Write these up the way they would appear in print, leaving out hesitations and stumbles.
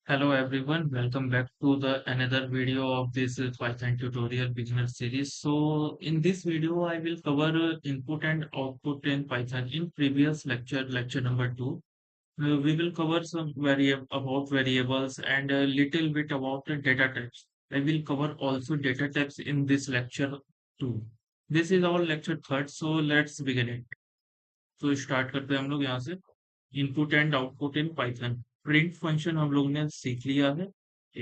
Hello everyone, welcome back to the another video of this Python tutorial beginner series. So in this video, I will cover input and output in Python. In previous lecture number 2, we will cover some about variables and a little bit about the data types. I will cover also data types in this lecture too. This is our lecture third, so let's begin it. तो start करते हैं हम लोग यहाँ से input and output in Python print function हम लोग ने सीख लिया है।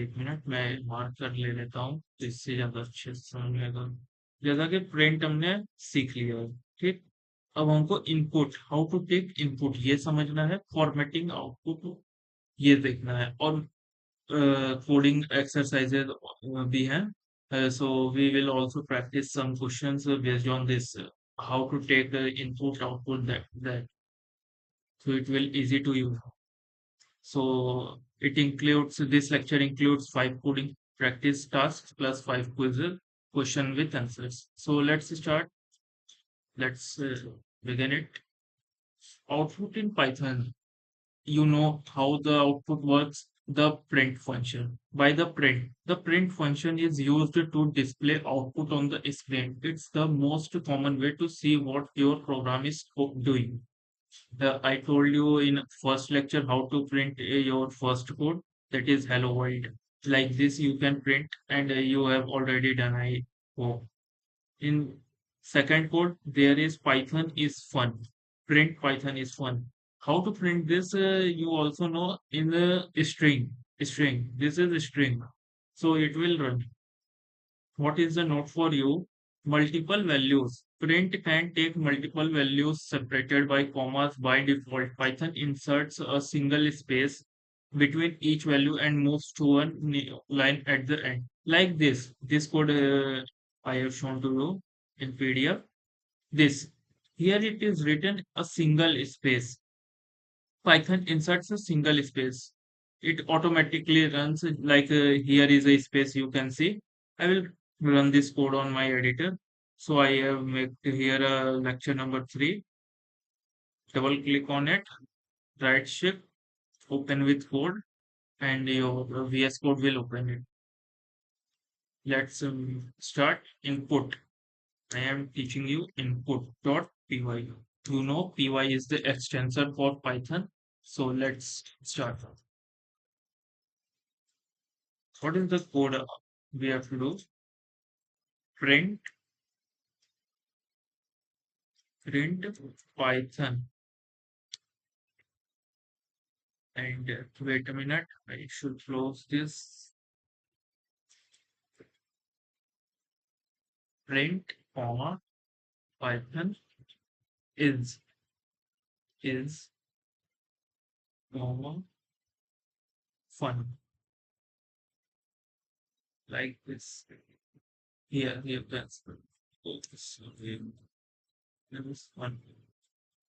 एक मिनट मैं मार्क कर ले लेता हूँ तो इससे ज्यादा अच्छे से समझ में आएगा। जैसा कि प्रिंट हमने सीख लिया है। ठीक। अब हमको input how to take input ये समझना है, फॉर्मेटिंग आउटपुट ये देखना है, और कोडिंग एक्सरसाइजेज भी हैं। So we will also practise some questions based on this how to take input output that so it will easy to use. So it includes this lecture includes 5 coding practice tasks plus 5 quizzes, question with answers. So let's start. Let's begin it. Output in Python. You know how the output works. The print function. By the print function is used to display output on the screen. It's the most common way to see what your program is doing. I told you in first lecture how to print your first code, that is hello world. Like this you can print, and you have already done, I hope. In second code there is Python is fun. Print Python is fun. How to print this, you also know in the string. This is a string. So it will run. What is the note for you? Multiple values. Print can take multiple values separated by commas by default. Python inserts a single space between each value and moves to a line at the end. Like this. This code I have shown to you in PDF. This. Here it is written a single space. Python inserts a single space. It automatically runs like here is a space you can see. I will run this code on my editor. So I have made here a lecture number 3. Double click on it, right shift, open with code, and your VS Code will open it. Let's start input. I am teaching you input.py. You know py is the extensor for Python. So let's start. What is the code we have to do? Print print Python. And wait a minute, I should close this. Print comma Python is is comma fun, like this. Here that's focus. There is fun.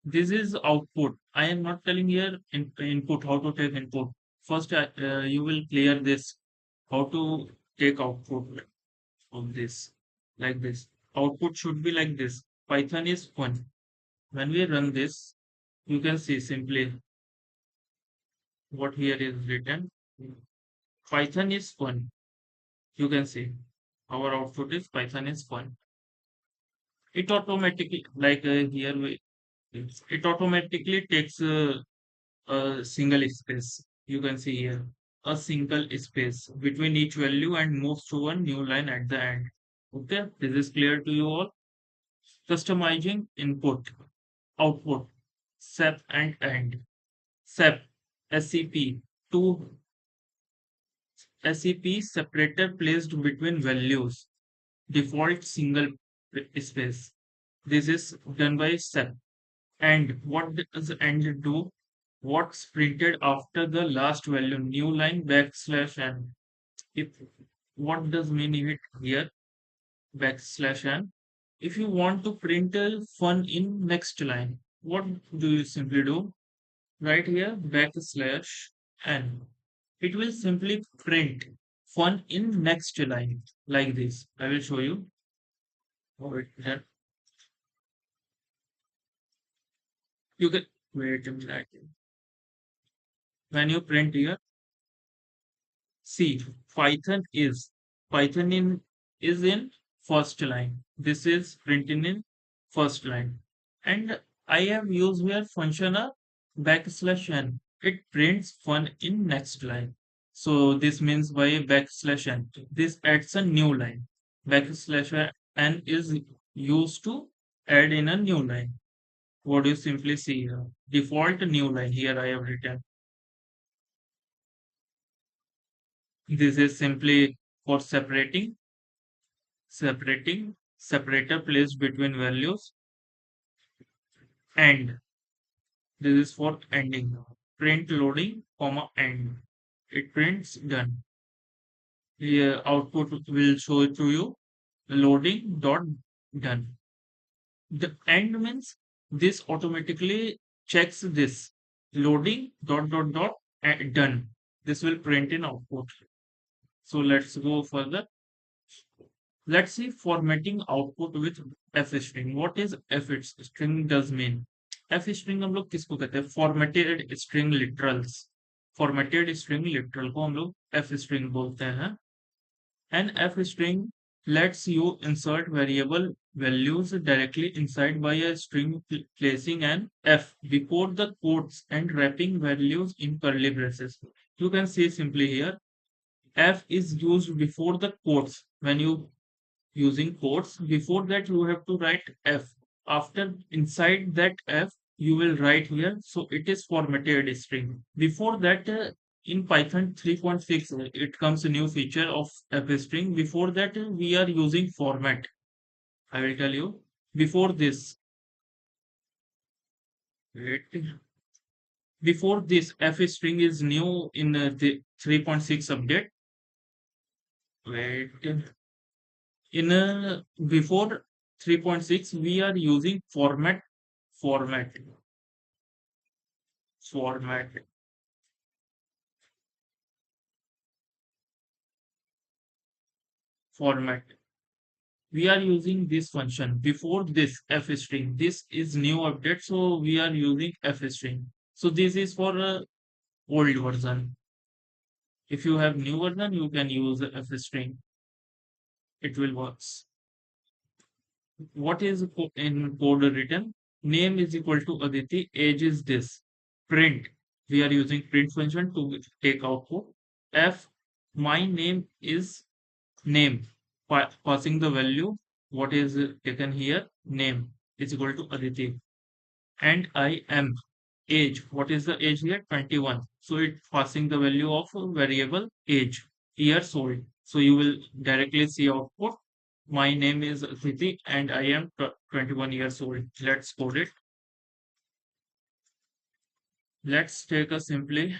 This is output. I am not telling here input, how to take input. First, you will clear this, how to take output of this, like this. Output should be like this. Python is fun. When we run this, you can see simply what here is written. Python is fun. You can see our output is Python is fun. It automatically, like here we, it automatically takes a single space. You can see here a single space between each value and moves to a new line at the end. Okay, this is clear to you all. Customizing input, output, SEP and AND. SEP, SCP, two SCP separator placed between values, default single space. This is done by SEP. And what does AND do? What's printed after the last value, new line backslash n. If what does mean it here, backslash n. If you want to print a fun in next line, what do you simply do? Right here, backslash n. It will simply print fun in next line like this. I will show you how it that you can wait a minute. When you print here, See, Python is Python in is in first line. This is printing in first line. And I have used here function a backslash n. It prints fun in next line. So this means by backslash n. This adds a new line. Backslash n is used to add in a new line. What do you simply see here? Default new line. Here I have written. This is simply for separator placed between values, and this is for ending. Print loading, comma end. It prints done. Here output will show it to you. Loading dot done. The end means this automatically checks this. Loading done. This will print in output. So let's go further. Let's see formatting output with f string. What is f string does mean? f string हम लोग किसको कहते हैं? Formatted string literals. Formatted string literal को हम लोग f string बोलते हैं. And f string lets you insert variable values directly inside by a string, placing an f before the quotes and wrapping values in curly braces. You can see simply here, f is used before the quotes. When you using quotes, before that you have to write f. After inside that f you will write here, so it is formatted string. Before that, in Python 3.6 it comes a new feature of f string. Before that, we are using format. I will tell you. Before this, wait, before this f string is new in the 3.6 update. Wait, in before 3.6 we are using format format format. We are using this function. Before this f string, this is new update, so we are using f string. So this is for old version. If you have new version, you can use f string. It will works. What is in code written? Name is equal to Aditi. Age is this. Print. We are using print function to take output. F. My name is name. Passing the value. What is taken here? Name is equal to Aditi. And I am age. What is the age here? 21. So it passing the value of a variable age. Years old. So you will directly see output. My name is Siti and I am 21 years old. Let's code it. Let's take a simply,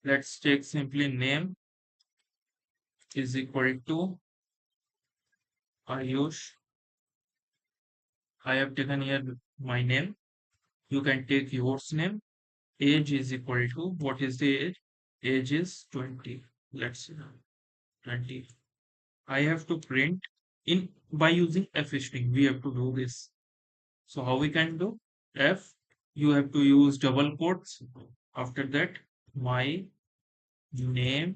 let's take simply name is equal to Ayush. I have taken here my name. You can take yours name. Age is equal to, what is the age? Age is 20. Let's see, 20. I have to print in by using f string. We have to do this. So how we can do? F, you have to use double quotes. After that, my name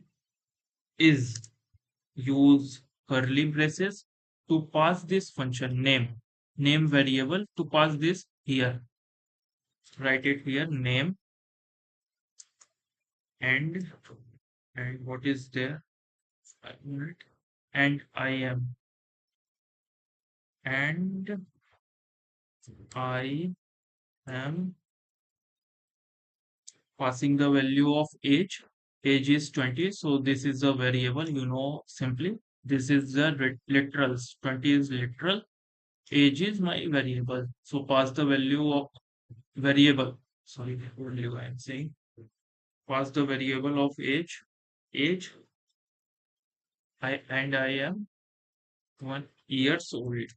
is, use curly braces to pass this function name variable to pass this here. Write it here, name, and what is there? 5 minute, and I am, and I am passing the value of age. Age is 20, so this is a variable, you know, simply. This is the literals. 20 is literal. Age is my variable. So pass the value of variable. Sorry, value I am saying. Pass the variable of age. Age. I am 1 years old.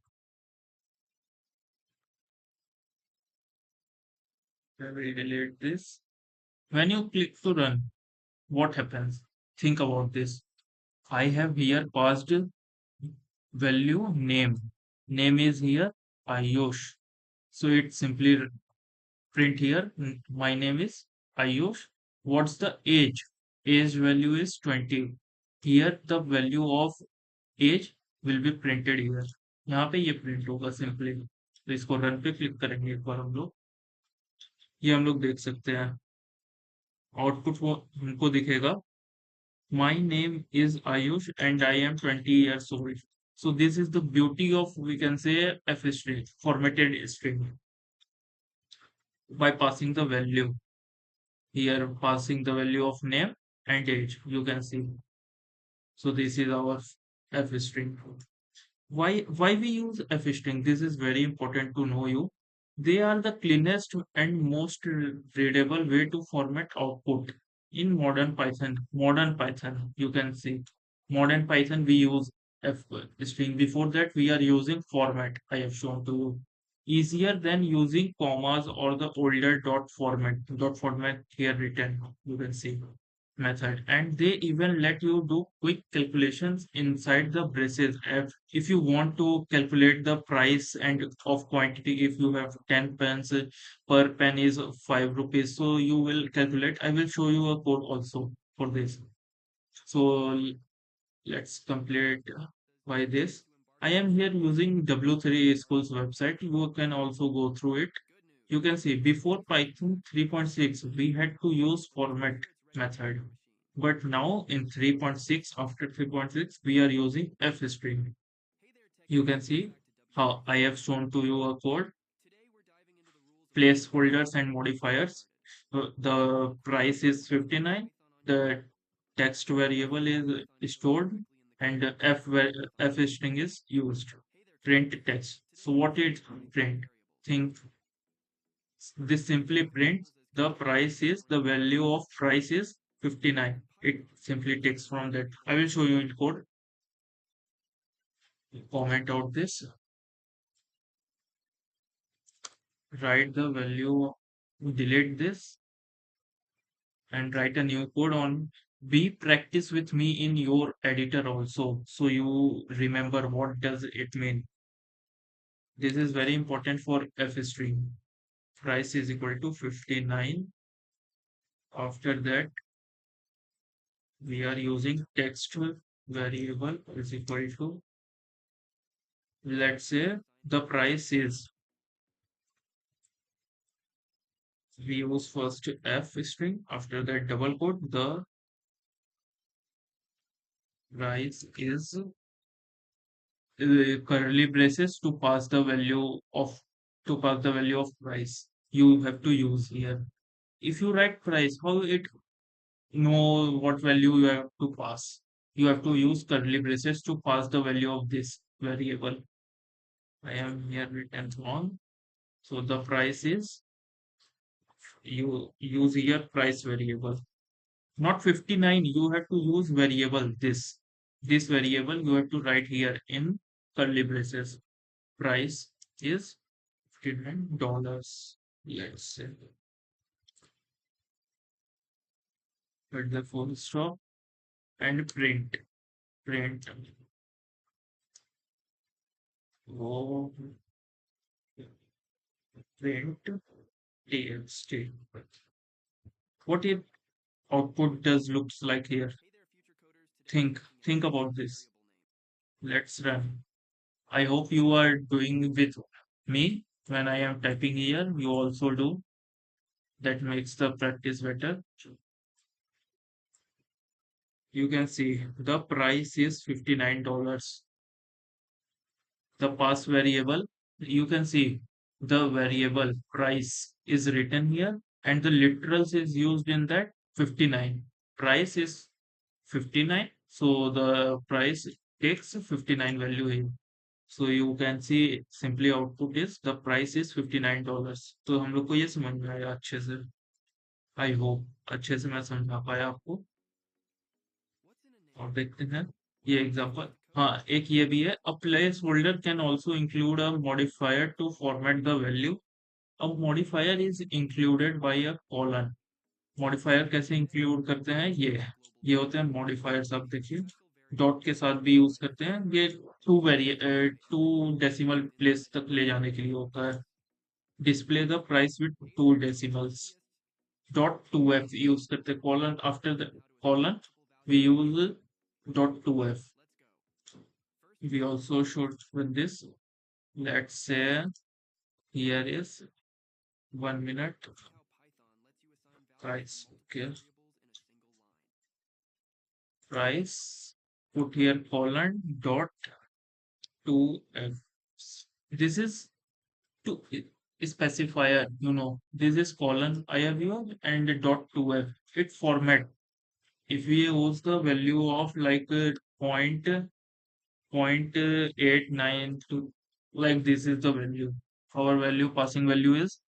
I will delete this. When you click to run, what happens? Think about this. I have here passed value name. Name is here Ayush. So it simply print here. My name is Ayush. What's the age? Age value is 20. Here the value of age will be printed here. यहाँ पे ये print होगा simply. तो इसको run पे click करेंगे एक बार हम लोग। ये हम लोग देख सकते हैं आउटपुट वो हमको दिखेगा। My name is Ayush and I am 20 years old. So this is the beauty of, we can say, F string, formatted string, by passing the value. Here passing the value of name and age, you can see. So this is our F string. Why we use F string? This is very important to know you. They are the cleanest and most readable way to format output in modern Python. Modern Python, you can see. Modern Python we use F string. Before that we are using format. I have shown to you. Easier than using commas or the older dot format. Dot format here written. You can see method, and they even let you do quick calculations inside the braces. If you want to calculate the price and of quantity, if you have 10 pens, per pen is 5 rupees, so you will calculate. I will show you a code also for this. So let's complete by this. I am here using W3 School's website. You can also go through it. You can see before Python 3.6, we had to use format method. But now in 3.6, after 3.6, we are using fstring. You can see how I have shown to you a code, placeholders and modifiers. The price is 59. The text variable is stored and f string is used. Print text. So what it print? Think this simply prints the price is the value of price is 59. It simply takes from that. I will show you in code. Comment out this, write the value, delete this, and write a new code on. Be practice with me in your editor also, so you remember what does it mean. This is very important for f string. Price is equal to 59. After that, we are using text variable is equal to, let's say the price is, we use first f string, after that double quote, the price is, curly braces to pass the value of, price you have to use here. If you write price, how it know what value you have to pass? You have to use curly braces to pass the value of this variable. I am here written wrong. So the price is, you use here price variable, not 59. You have to use variable this variable you have to write here in curly braces. Price is $59. Let's say put the full stop and print oh, print txt. What if output does looks like here? Think about this. Let's run. I hope you are doing with me when I am typing here. You also do. That makes the practice better. You can see the price is $59. The pass variable, you can see the variable price is written here and the literals is used in that 59. Price is 59. So the price takes 59 value here. So you can see simply output is the price is $59. तो हम लोग को ये समझ में आया अच्छे से। आई होप अच्छे से मैं समझा पाया आपको। और देखते हैं ये एग्जांपल। हाँ, एक ये भी है, a placeholder can also include a modifier to format the value. अब modifier is included by a colon. Modifier कैसे इंक्लूड करते हैं? ये होते हैं मॉडिफायर्स। आप देखिए डॉट के साथ भी यूज करते हैं। ये टू डेसिमल प्लेस तक ले जाने के लिए होता है। display the price with two decimals. Dot 2f use the colon after the colon. We use dot 2f. We also should with this. Let's say here is 1 minute price. Okay, price. Put here colon dot 2f. This is to specifier. This is colon I have used and dot 2f. It format. If we use the value of like point 89 to like this is the value. Our value passing value is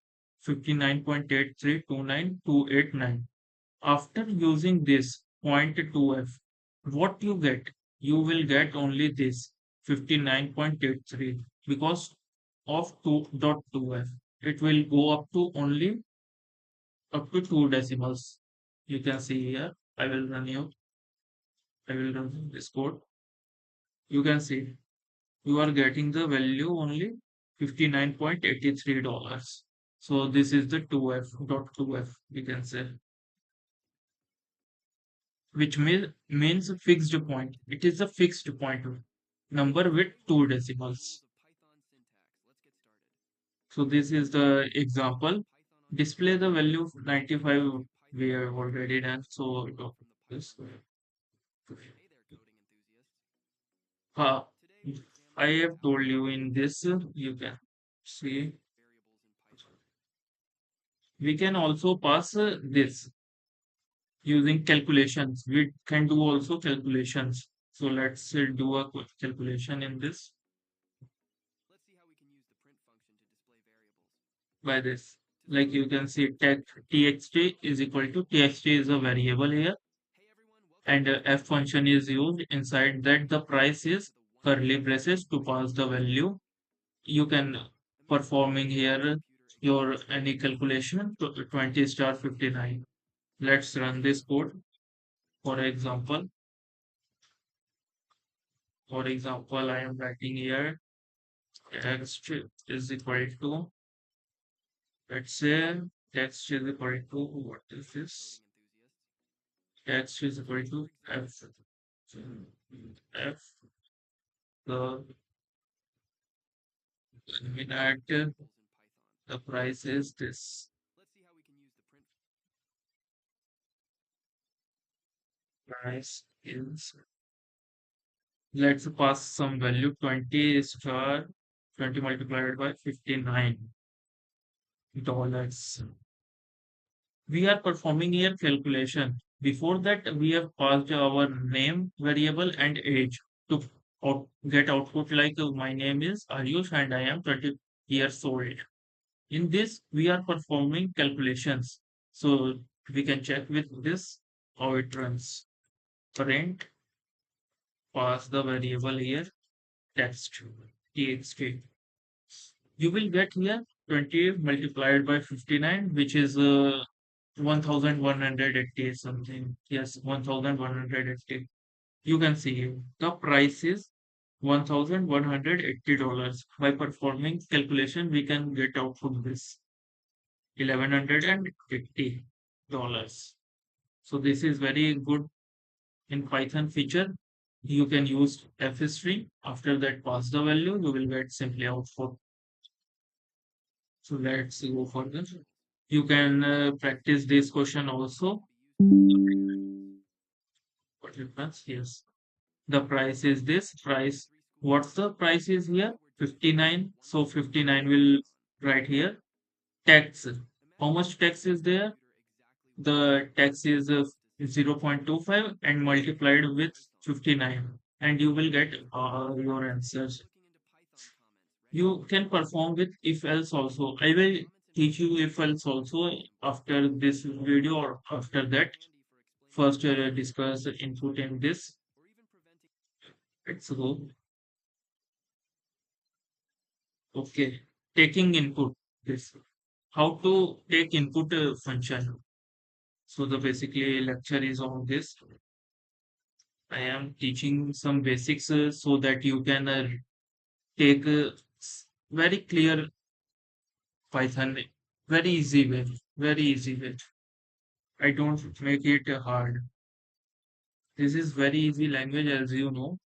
59.8329289. After using this point 2f, what you get? You will get only this 59.83 because of 2.2f. It will go up to two decimals. You can see here. I will run this code. You can see you are getting the value only $59.83. So this is the 2f, we can say, which means fixed point. It is a fixed point number with two decimals. So this is the example. Display the value of 95 we have already done. So this. Uh, I have told you in this, you can see. We can also pass this using calculations. We can do also calculations. So let's do a quick calculation in this by this. Like you can see txt is equal to txt is a variable here and f function is used inside that the price is curly braces to pass the value. You can performing here your any calculation to 20 star 59. Let's run this code. For example, I am writing here text is equal to, let's say, text is equal to, what is this? Text is equal to f, the minute, the price is this. Price is, let's pass some value 20 star 20 multiplied by $59. We are performing here calculation. Before that, we have passed our name variable and age to get output like my name is Ayush and I am 20 years old. In this, we are performing calculations. So we can check with this how it runs. Print, pass the variable here, text, txt. You will get here 20 multiplied by 59, which is 1180 something. Yes, 1180. You can see the price is $1180. By performing calculation, we can get out from this $1180. So this is very good in Python feature. You can use fstring. After that, pass the value. You will get simply output. So let's go further. You can practice this question also. What difference? Yes. The price is this price. What's the price is here? 59. So 59 will write here. Tax. How much tax is there? The tax is 0.25 and multiplied with 59. And you will get your answers. You can perform with if else also. I will teach you if else also after this video or after that. First, discuss input in this. Let's go. Okay, taking input. This how to take input function. So the basically lecture is on this. I am teaching some basics so that you can take very clear Python. Very easy way. Very easy way. I don't make it hard. This is very easy language as you know.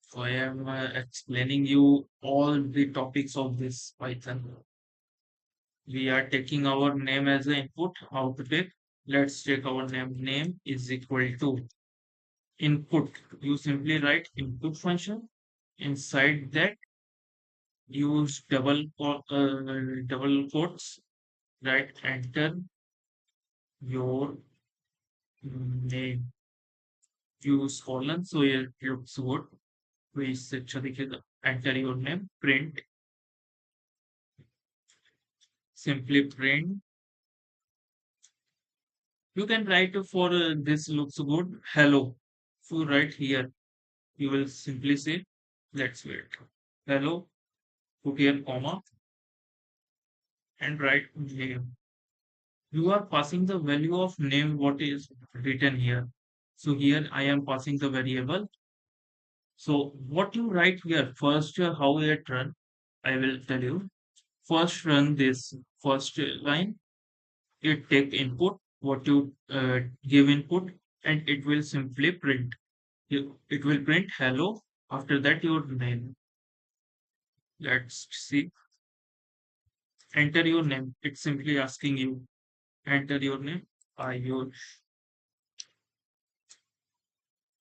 So I am explaining you all the topics of this Python. We are taking our name as an input. How to take? Let's take our name. Name is equal to input. You simply write input function. Inside that, use double quotes. Write enter your name. Use colon so it looks good. We enter your name. Print. Simply print. You can write for this looks good. Hello. So right here, you will simply say, let's wait. Hello. Put here comma and write name. You are passing the value of name what is written here. So here I am passing the variable. So what you write here first, how it run, I will tell you. First run this first line. It take input what you give input and it will simply print. It will print hello. After that your name. Let's see. Enter your name. It's simply asking you. Enter your name. Your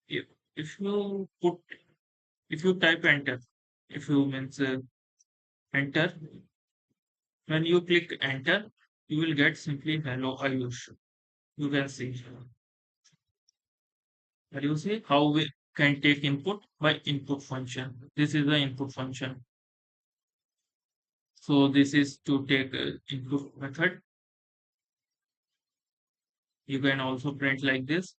if, if you put if you type enter, if you means enter, when you click enter, you will get simply hello Ayush. You can see. Can you see how we can take input by input function? This is the input function. So this is to take input method. You can also print like this.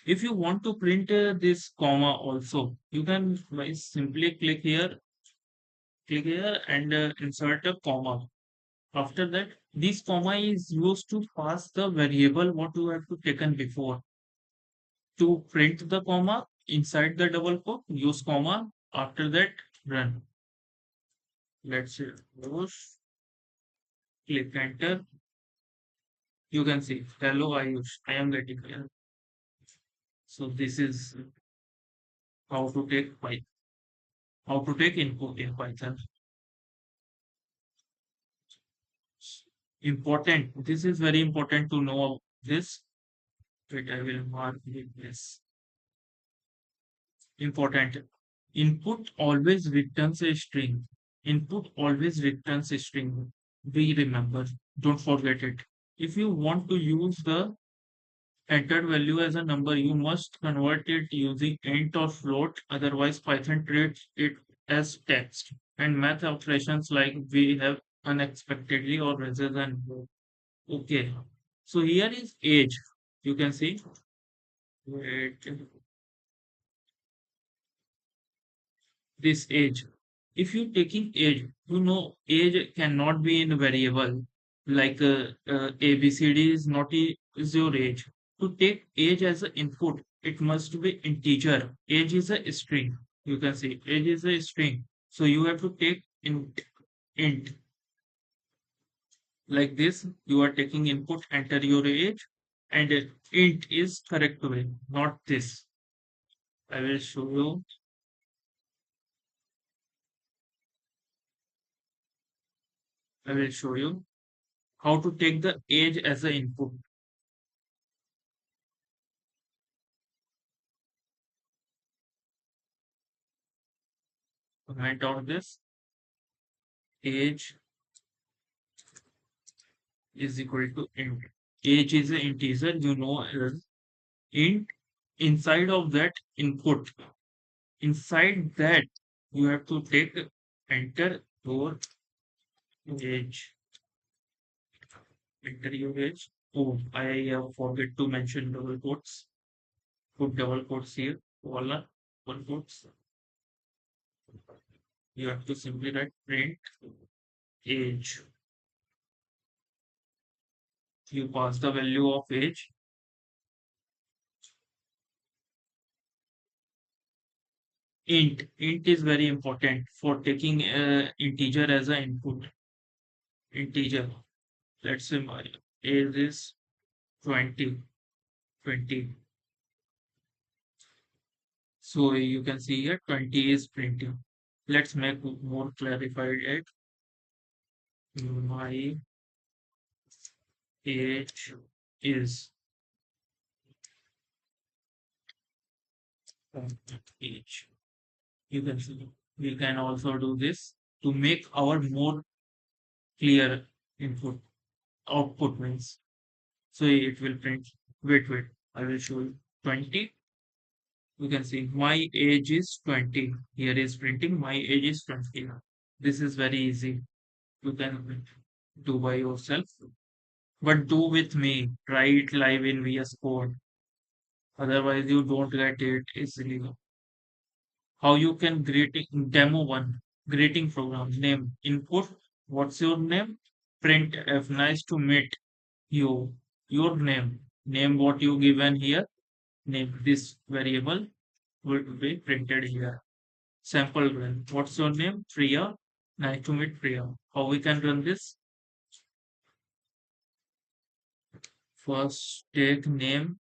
If you want to print this comma also, you can by simply click here and insert a comma. After that, this comma is used to pass the variable what you have to taken before. To print the comma inside the double quote, use comma. After that, run. Let's say close, click enter. You can see hello Ayush. I am getting here. So this is how to take Python, how to take input in Python. Important. This is very important to know this. Wait, I will mark this. Important. Input always returns a string. Input always returns a string. We remember. Don't forget it. If you want to use the entered value as a number, you must convert it using int or float. Otherwise, Python treats it as text. And math operations like we have unexpectedly or rather than. Okay. So here is age. You can see. Wait, this age. If you're taking age, you know age cannot be in a variable like ABCD is not is your age. To take age as an input, it must be integer. Age is a string. You can see age is a string. So you have to take int like this. You are taking input, enter your age, and int is correct way, not this. I will show you. I will show you how to take the age as an input. Comment on this. Age is equal to int. Age is an integer, you know, as int. Inside of that input, inside that you have to take enter your age. Enter your age. Oh, I forget to mention double quotes. Put double quotes here. Voila, double quotes. You have to simply write print age. You pass the value of age. Int is very important for taking integer as an input. Integer. Let's say my age is 20. 20. So you can see here 20 is printing. Let's make more clarified it. My age is age. You can see we can also do this to make our more clear input output means. So it will print. Wait. I will show you. 20. You can see my age is 20. Here is printing. My age is 20. This is very easy. You can do by yourself. But do with me. Try it live in VS Code. Otherwise, you don't get it easily. How you can greeting demo one greeting program name input. What's your name? Print F. Nice to meet you. Your name what you given here. Name this variable will be printed here. Sample run. What's your name? Priya. Nice to meet Priya. How we can run this? First take name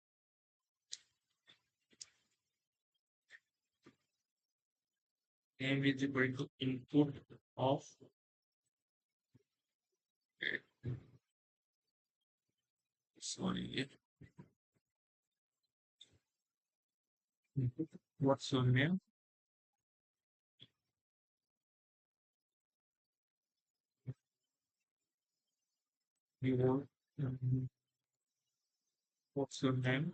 is equal to input of sorry input. What's your name? Your what's your name?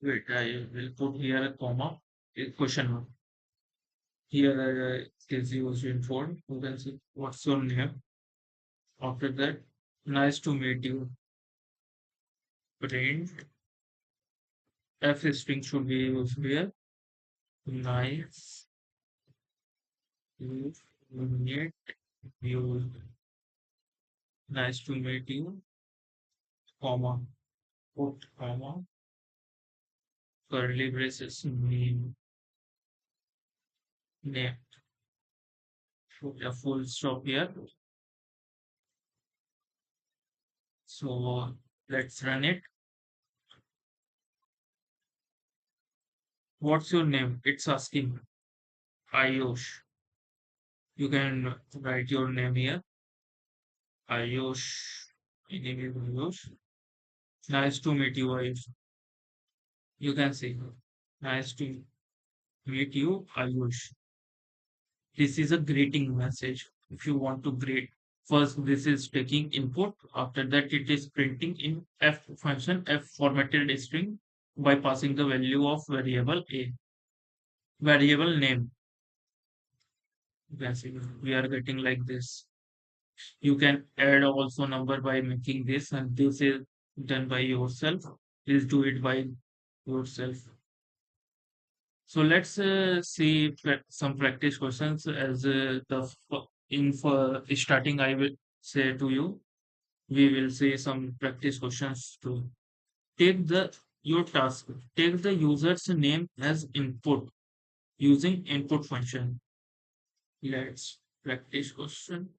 Wait, I will put here a comma, a question mark. Here is used in for. You can see what's your name. After that, nice to meet you. Print F string should be used here. Nice to meet you. Nice to meet you. Comma. Put comma. Curly braces. Name. Put a full stop here. So let's run it. What's your name? It's asking. Ayush. You can write your name here. Ayush. My name is Ayush. Nice to meet you, Ayush. You can say, nice to meet you, Ayush. This is a greeting message. If you want to greet, first this is taking input. After that, it is printing in F function, F formatted string by passing the value of variable A. Variable name. You can see we are getting like this. You can add also number by making this, and this is done by yourself. Please do it by yourself. So let's see some practice questions as in for starting. I will say to you, we will see some practice questions to take the your task. Take the user's name as input using input function. Let's practice question.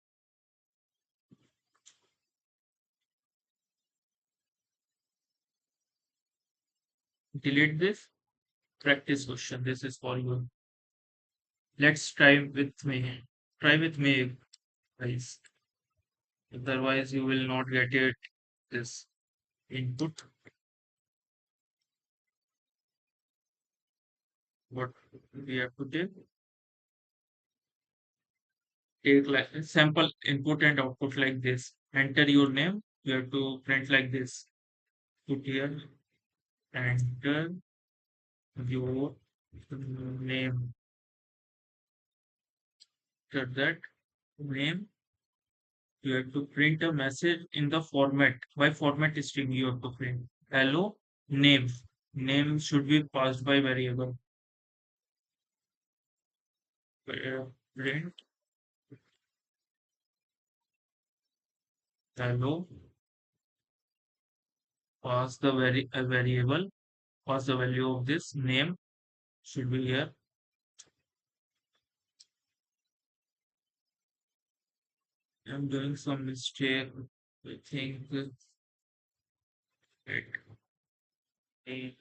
Delete this practice question. This is for you. Let's try with me. Try with me, guys. Otherwise, you will not get it. This input. What we have to take like a sample input and output like this. Enter your name. You have to print like this. Put here. Enter your name. After that name, you have to print a message in the format. By format string, you have to print. Hello, name. Name should be passed by variable. Print hello, pass the variable, pass the value of this name should be here. I'm doing some mistake. I think it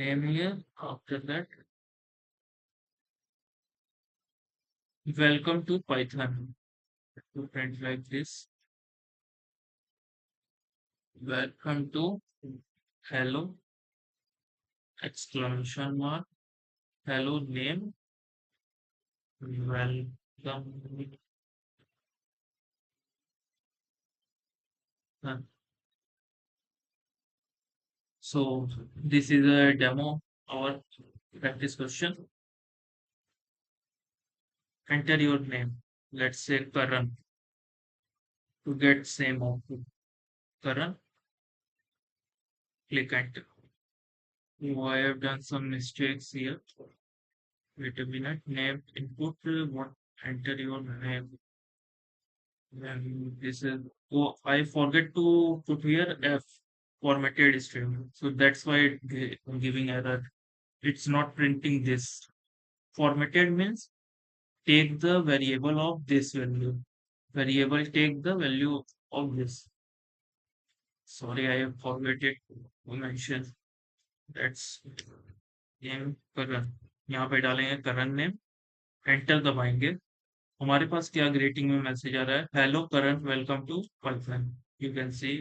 name here. After that, welcome to Python. To print like this. Welcome to hello exclamation mark. Hello name. Welcome. Uh, So this is a demo. Our practice question. Enter your name. Let's say Karan to get same output. Karan, click enter. Oh, I have done some mistakes here. Wait a minute. Name input. What? Enter your name. And this is. Oh, I forget to put here F formatted string. So that's why giving error. It's not printing this. Formatted means take the variable of this value. Variable take the value of this. Sorry, I have formatted to mention. That's name करण यहाँ पे डालेंगे करण name enter दबाएंगे हमारे पास क्या grating में message आ रहा है hello Karan welcome to Python you can see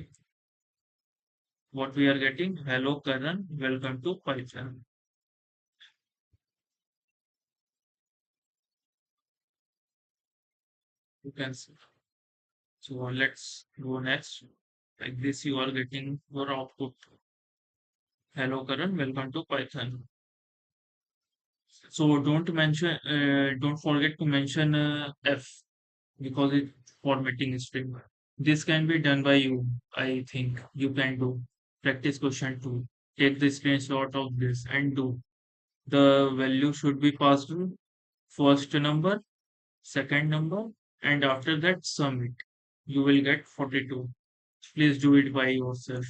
what we are getting hello karan welcome to python you can see so let's go next like this you are getting your output hello karan welcome to python so don't forget to mention f because it's formatting string. This can be done by you. I think you can do. Practice question 2. Take the screenshot of this and do. The value should be passed to first number, second number, and after that sum it. You will get 42. Please do it by yourself.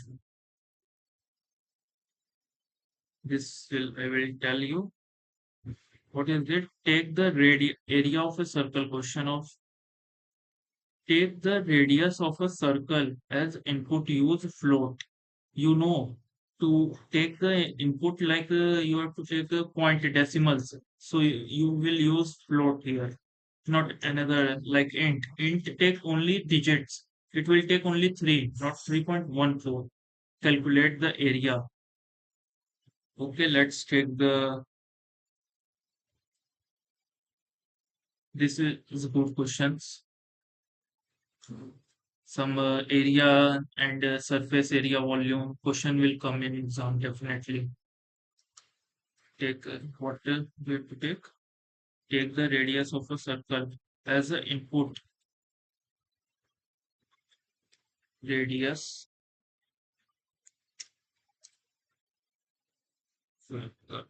This will I will tell you. What is it? Take the area of a circle question of take the radius of a circle as input use float you know to take the input like you have to take the point decimals so you will use float here not another like int take only digits it will take only 3 not 3.14 calculate the area okay let's take the this is good questions some area and surface area volume question will come in exam definitely take what we have to take the radius of a circle as an input radius circle.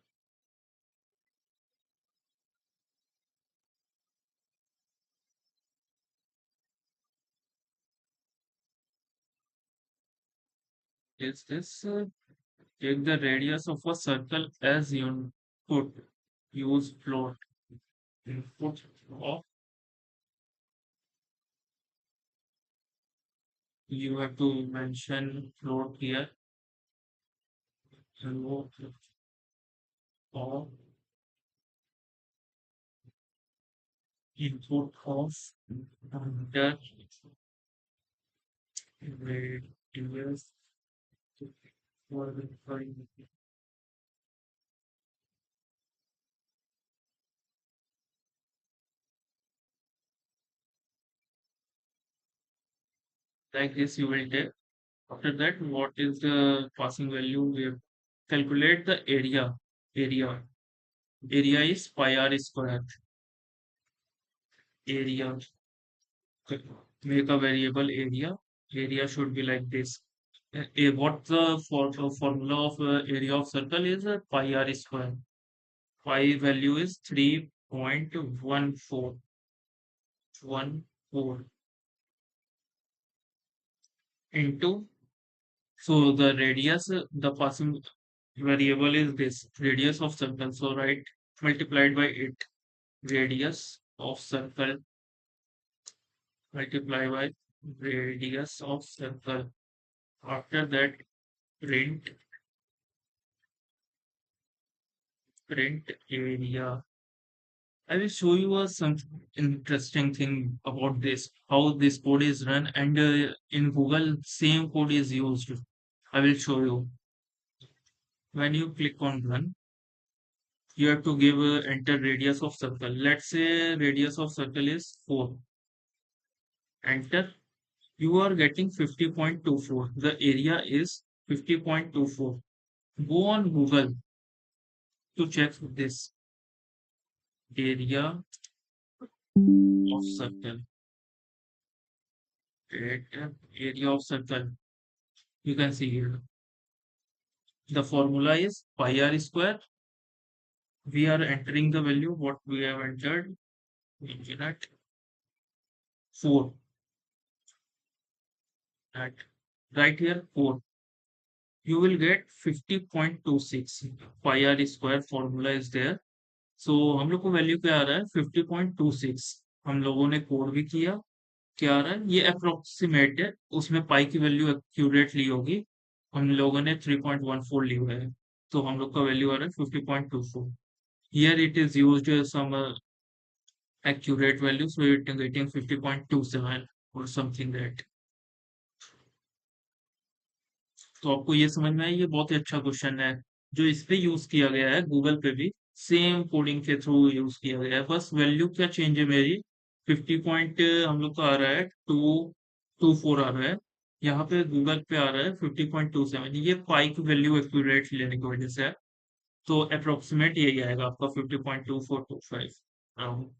Is this take the radius of a circle as input use float input of you have to mention float here float of input of the radius for the like this you will take after that what is the passing value we have calculate the area area is pi r square area make a variable area area should be like this What the formula of area of circle is pi r square. Pi value is 3.1414 into, so the radius, the passing variable is this radius of circle. So right, multiplied by 8, radius of circle multiplied by radius of circle. After that, print print area. I will show you some interesting thing about this, how this code is run, and in Google, same code is used. I will show you. When you click on run, you have to give enter radius of circle. Let's say radius of circle is 4. Enter. You are getting 50.24. The area is 50.24. Go on Google to check this area of circle. Area of circle. You can see here. The formula is pi r square. We are entering the value what we have entered. At 4. At right here 4. You will get 50.26. Pi r square formula is there. So हम लोग को value क्या आ रहा है 50.26. हम लोगों ने code भी किया, क्या आ रहा है ये अप्रोक्सीमेट है, उसमें पाई की वैल्यू एक्यूरेट ली होगी, हम लोगों ने 3.14 ली हुआ है, तो हम लोग का वैल्यू आ रहा है 50.24. Here it is used some accurate value, so it is getting 50.27 or something that. तो आपको ये समझ में आया, ये बहुत ही अच्छा क्वेश्चन है जो इस पे यूज किया गया है, गूगल पे भी सेम कोडिंग के थ्रू यूज किया गया है, बस वैल्यू क्या चेंज है मेरी 50 पॉइंट हम लोग का आ रहा है 224 आ रहा है, यहाँ पे गूगल पे आ रहा है 50.27. ये पाई की वैल्यू एक्यूरेट लेने की वजह से है, तो अप्रोक्सीमेट यही आएगा आपका 50.2425 around.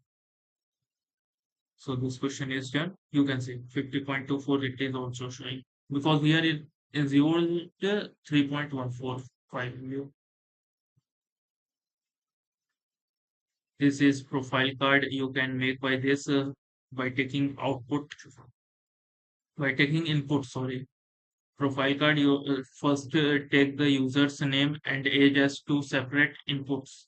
So this question is done. You can see 50.24 it is also showing because here it is used 3.145 view. This is profile card you can make by this by taking output by taking input, sorry. Profile card you first take the user's name and age as two separate inputs.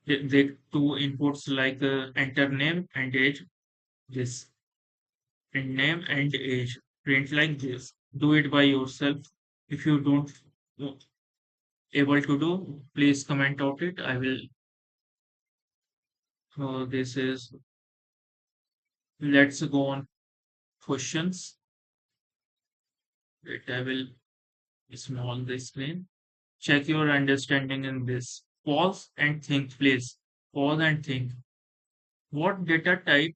They two inputs like enter name and age, this and name and age print like this. Do it by yourself. If you don't able to do, please comment out it. I will. This is. Let's go on questions. Wait, I will small the screen. Check your understanding in this. Pause and think, please. Pause and think. What data type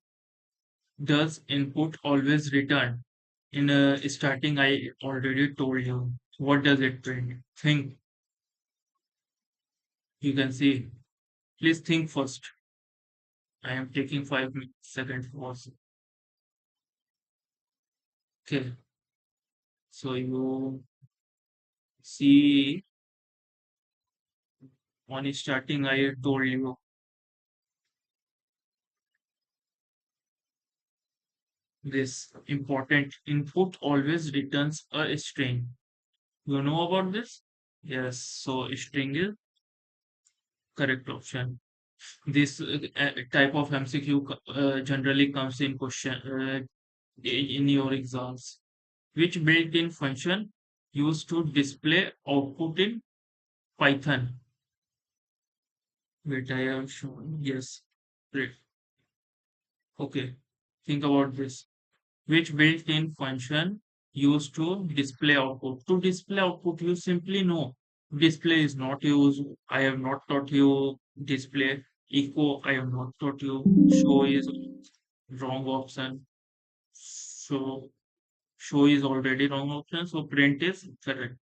does input always return? In starting, I already told you. What does it print? Think. You can see. Please think first. I am taking 5 seconds pause. Okay. So you see on starting I told you this important input always returns a string. You know about this? Yes. So string is correct option. This type of MCQ generally comes in question in your exams. Which built-in function used to display output in Python? Wait, I have shown. Yes. Great. Okay. Think about this. Which built-in function used to display output? To display output, you simply know display is not used. I have not taught you display. Echo, I have not taught you. Show is wrong option. So show is already wrong option. So print is correct.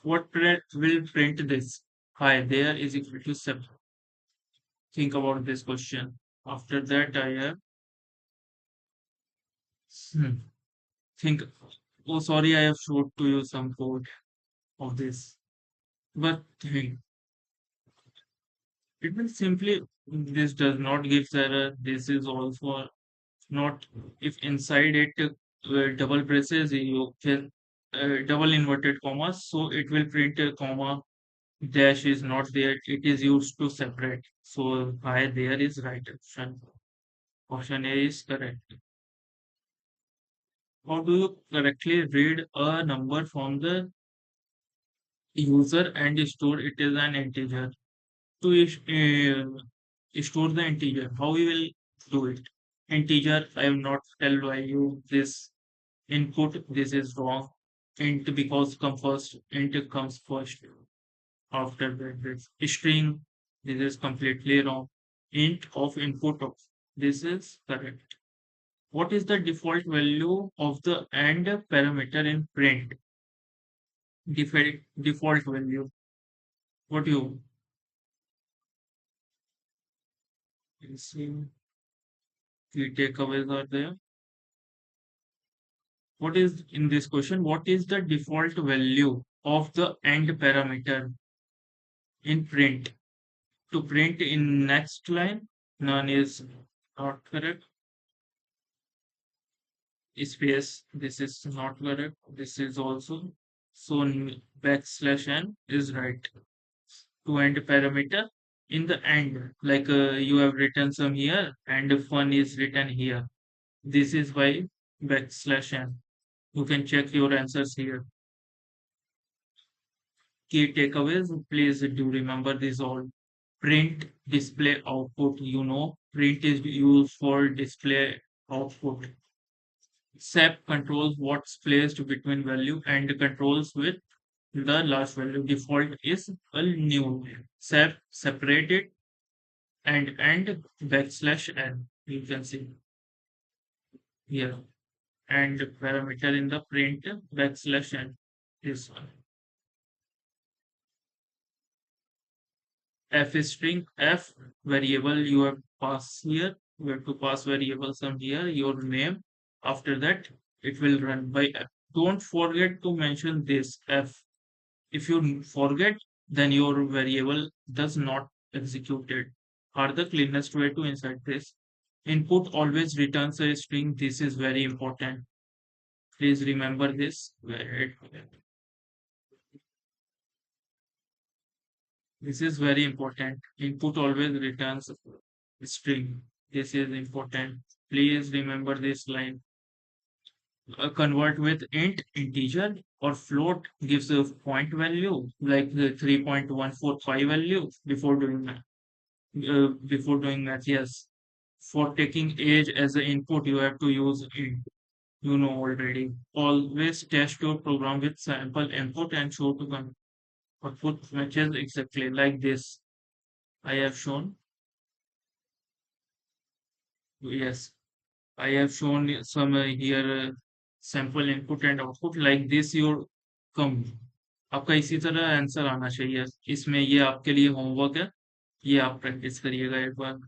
What print will print this? Hi, there is equal to 7. Think about this question. After that, I have hmm, think. Oh, sorry, I have showed to you some code of this. But it will simply, this does not give error. This is also not, if inside it double braces, you can double inverted commas, so it will print a comma. Dash is not there. It is used to separate. So by there is right option. Option A is correct. How do you correctly read a number from the user and store it as an integer? To store the integer, how we will do it? Integer, I will not tell you this input, this is wrong. Int because come first, int comes first. After that, this string, this is completely wrong. Int of input of, this is correct. What is the default value of the AND parameter in print? Default value. What you see? Key takeaways are there. What is in this question? What is the default value of the AND parameter in print? To print in next line, none is not correct. Space, this is not correct. This is also, so backslash n is right. To end parameter in the end, like you have written some here and fun is written here. This is why backslash n. You can check your answers here. Key takeaways, please do remember this all. Print, display, output. Print is used for display output. SEP controls what's placed between value and controls with the last value. Default is a new. SEP separated and backslash n. You can see here. And parameter in the print backslash n. This one. F string, F variable you have pass here. You have to pass variable some here, your name. After that, it will run by F. Don't forget to mention this F. If you forget, then your variable does not execute it. Are the cleanest way to insert this. Input always returns a string. This is very important. Please remember this. This is very important. Input always returns string. This is important. Please remember this line. Convert with int, integer, or float gives a point value like the 3.145 value before doing that. Yes. For taking age as an input, you have to use int. You know already. Always test your program with sample input and show to output matches exactly like this. I have shown. Yes. I have shown some here sample input and output like this your come आपका इसी तरह answer आना चाहिए इसमें ये आपके लिए homework है ये आप प्रैक्टिस करिएगा एक बार